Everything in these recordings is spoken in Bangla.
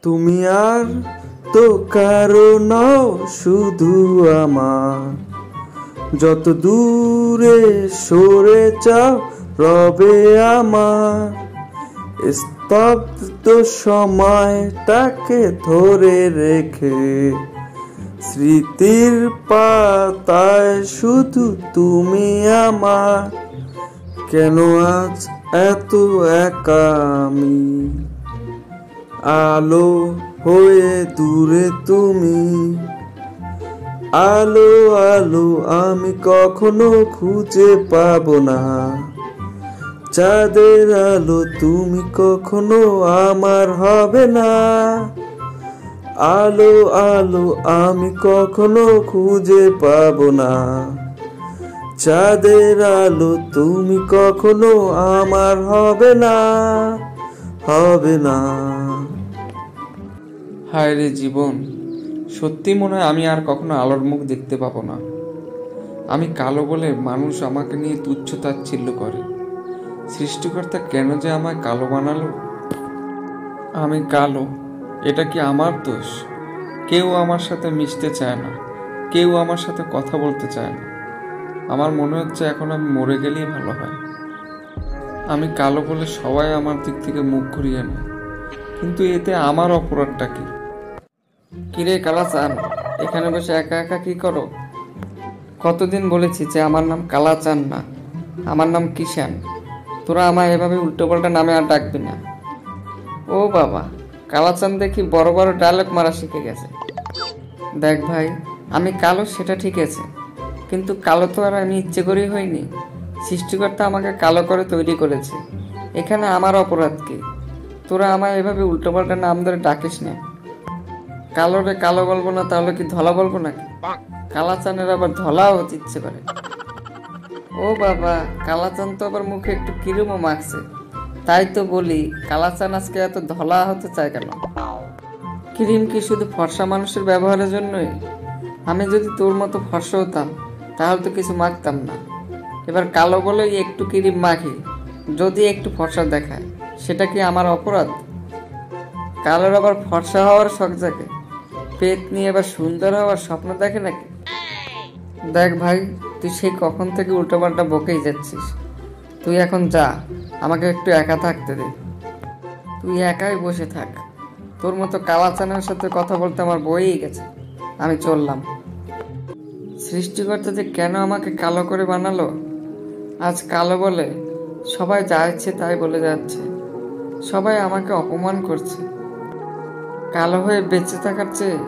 তুমি আর তো কারো নও, শুধু আমার। যত দূরে সরে যাও রবে আমার। স্তব্ধ সময়টাকে ধরে রেখে স্মৃতির পাতায় শুধু তুমি আমার। কেন আজ এত একা আমি? আলো হয়ে দূরে তুমি। আলো আলো আমি কখনো খুঁজে পাবো না। চাঁদের আলো তুমি কখনো আমার হবে না। আলো আলো আমি কখনো খুঁজে পাবো না। চাঁদের আলো তুমি কখনো আমার হবে না, হবে না। হায় রে জীবন, সত্যি মনে হয় আমি আর কখনো আলোর মুখ দেখতে পাবো না। আমি কালো বলে মানুষ আমাকে নিয়ে তুচ্ছ তাচ্ছিল্য করে। সৃষ্টিকর্তা কেন যে আমায় কালো বানালো? আমি কালো, এটা কি আমার দোষ? কেউ আমার সাথে মিশতে চায় না, কেউ আমার সাথে কথা বলতে চায় না। আমার মনে হচ্ছে এখন আমি মরে গেলেই ভালো হয়। আমি কালো বলে সবাই আমার দিক থেকে মুখ ঘুরিয়ে নেয়, কিন্তু এতে আমার অপরাধটা কি? কিরে কালাচান, এখানে বসে একা একা কি করো? কতদিন বলেছি যে আমার নাম কালাচান না, আমার নাম কিষান। তোরা আমায় এভাবে উল্টোপাল্টা নামে আর ডাকবি না। ও বাবা, কালাচান দেখি বড় বড় ডায়লগ মারা শিখে গেছে। দেখ ভাই, আমি কালো সেটা ঠিক আছে, কিন্তু কালো তো আর আমি ইচ্ছে করেই হইনি। সৃষ্টিকর্তা আমাকে কালো করে তৈরি করেছে, এখানে আমার অপরাধ কি? তোরা আমায় এভাবে উল্টোপাল্টা নাম ধরে ডাকিস না। কালোরে কালো বলবো না তাহলে কি ধলা বলবো নাকি? কালাচানের আবার ধলাও হতে ইচ্ছে করে। ও বাবা, কালাচান তো আবার মুখে একটু কিরমও মাখছে। তাই তো বলি, কালাচান আজকে এত ধলা হতে চায় কেন? ক্রিম কি শুধু ফর্সা মানুষের ব্যবহারের জন্যই? আমি যদি তোর মতো ফর্সা হতাম তাহলে তো কিছু মাখতাম না। এবার কালো বলেই একটু ক্রিম মাখি, যদি একটু ফর্সা দেখায়, সেটা কি আমার অপরাধ? কালোর আবার ফর্সা হওয়ার শখ জাগে, পেট নিয়ে আবার সুন্দর হওয়ার স্বপ্ন দেখে নাকি? দেখ ভাই, তুই সেই কখন থেকে উল্টোপাল্টা বকেই যাচ্ছিস। তুই এখন যা, আমাকে একটু একা থাকতে দে। তুই একাই বসে থাক, তোর মতো কালাচানের সাথে কথা বলতে আমার বয়েই গেছে। আমি চললাম। সৃষ্টিকর্তা যে কেন আমাকে কালো করে বানালো? আজ কালো বলে সবাই যা ইচ্ছে তাই বলে যাচ্ছে, সবাই আমাকে অপমান করছে। কালো হয়ে বেঁচে থাকার চেয়ে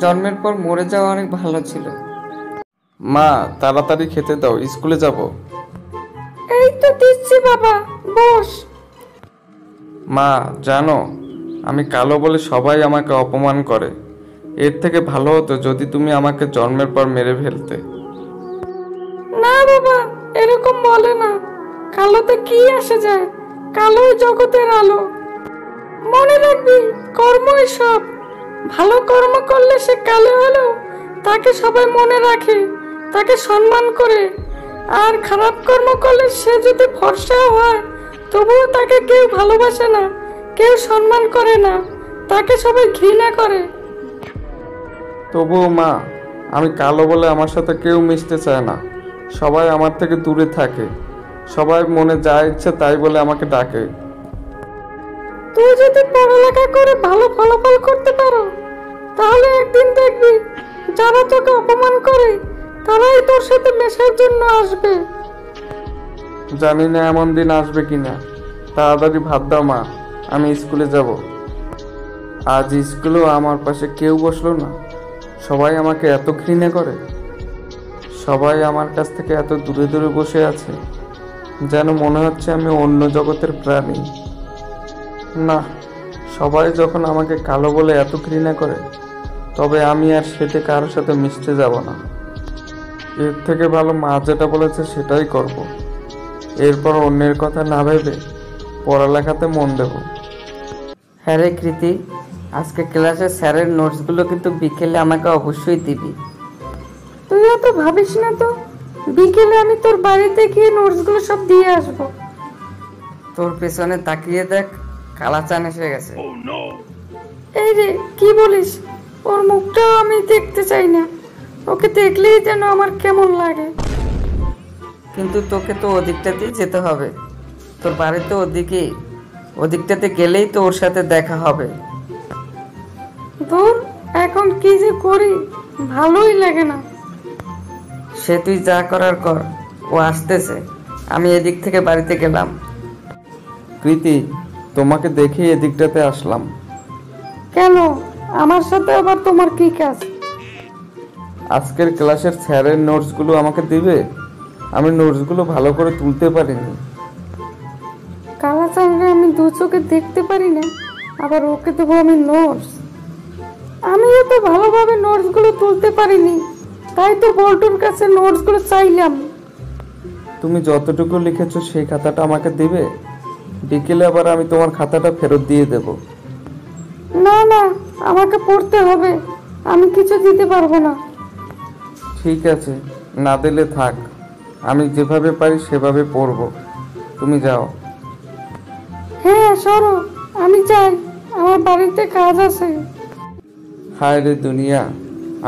জন্মের পর মরে যাওয়া অনেক ভালো ছিল। মা, তাড়াতাড়ি খেতে দাও, স্কুলে যাব। এই তো দিচ্ছি বাবা, বস। মা জানো, আমি কালো বলে সবাই আমাকে অপমান করে। এর থেকে ভালো হতো যদি তুমি আমাকে জন্মের পর মেরে ফেলতে। না বাবা, এরকম বলে না। কালোতে কি আসে যায়, কালোই জগতের আলো। মনে রাখবি, কর্মই সব। ভালো কর্ম করলে সে কালো হলেও তাকে সবাই মনে রাখে, তাকে সম্মান করে। আর খারাপ কর্ম করলে সে যদি ফর্সাও হয়, তবুও তাকে কেউ ভালোবাসে না, কেউ সম্মান করে না, তাকে সবাই ঘৃণা করে। তবুও মা, আমি কালো বলে আমার সাথে কেউ মিশতে চায় না, সবাই আমার থেকে দূরে থাকে, সবাই মনে যা ইচ্ছে তাই বলে আমাকে ডাকে। তুই যদি পড়ালেখা করে ভালো ফলাফল করতে পারো, তাহলে একদিন দেখবি যারা তোকে অপমান করে তারাই তোর সাথে মেশার জন্য আসবে। জানি না এমন দিন আসবে কিনা। তাড়াতাড়ি ভাত দাও মা, আমি স্কুলে যাব। আজ স্কুলেও আমার পাশে কেউ বসলো না, সবাই আমাকে এত ঘৃণা করে। সবাই আমার কাছ থেকে এত দূরে দূরে বসে আছে, যেন মনে হচ্ছে আমি অন্য জগতের প্রাণী। না, সবাই যখন আমাকে কালো বলে এত ঘৃণা করে, তবে আমি আর সেটা কারোর সাথে মিশতে যাব না। এর থেকে ভালো মা যেটা বলেছে সেটাই করব। এরপর অন্যের কথা না ভেবে পড়ালেখাতে মন দেব। হ্যাঁ রে কৃতি, আজকে ক্লাসে স্যারের নোটসগুলো কিন্তু বিকেলে আমাকে অবশ্যই দিবি। তুই অত ভাবিস না তো, বিকেলে আমি তোর বাড়িতে গিয়ে নোটসগুলো সব দিয়ে আসবো। তোর পেছনে তাকিয়ে দেখ, কালাচান এসে গেছে। এই রে, কি বলিস? ওর মুখটাও আমি দেখতে চাই না। ওকে দেখলেই যেন আমার কেমন লাগে। কিন্তু তোকে তো ওদিকটাতেই যেতে হবে, তোর বাড়ি তো ওদিকেই, ওদিকটাতে গেলেই তো ওর সাথে দেখা হবে। ধুর, এখন কি যে করি, ভালোই লাগে না। সে তুই যা করার কর, ও আসতেছে, আমি এদিক থেকে বাড়িতে গেলাম। কৃতি, তোমাকে দেখে এদিকটাতে আসলাম। কেন? আমার সাথে আবার তোমার কি কাজ? আজকের ক্লাসের স্যারের নোটসগুলো আমাকে দিবে? আমি নোটসগুলো ভালো করে তুলতে পারিনি। কালাচাঁদকে আমি দু চোখে দেখতে পারি না, আবার ওকে দেবো আমি নোটস? আমিও তো ভালোভাবে নোটসগুলো তুলতে পারিনি, তাই তো বল্টুর কাছে নোটসগুলো চাইলাম। তুমি যতটুকু লিখেছো সেই খাতাটা আমাকে দিবে? বিকেলে আবার আমি তোমার খাতাটা ফেরত দিয়ে দেব। না না, আমাকে পড়তে হবে, আমি কিছু দিতে পারবো না। ঠিক আছে, না দিলে থাক, আমি যেভাবে পারি সেভাবে পড়বো। তুমি যাও। হ্যাঁ সরো, আমি যাই, আমার বাড়িতে কাজ আছে। হায় রে দুনিয়া,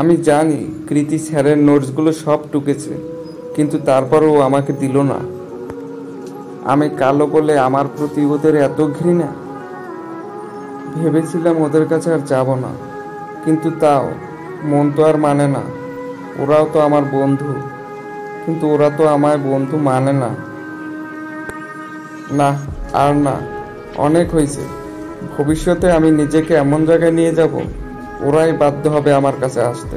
আমি জানি কৃতি স্যারের নোটসগুলো সব টুকেছে, কিন্তু তারপরও ও আমাকে দিল না। আমি কালো বলে আমার প্রতি ওদের এত ঘৃণা। ভেবেছিলাম ওদের কাছে আর যাব না, কিন্তু তাও মন তো আর মানে না। ওরাও তো আমার বন্ধু, কিন্তু ওরা তো আমায় বন্ধু মানে না। না, আর না, অনেক হয়েছে। ভবিষ্যতে আমি নিজেকে এমন জায়গায় নিয়ে যাব, ওরাই বাধ্য হবে আমার কাছে আসতে।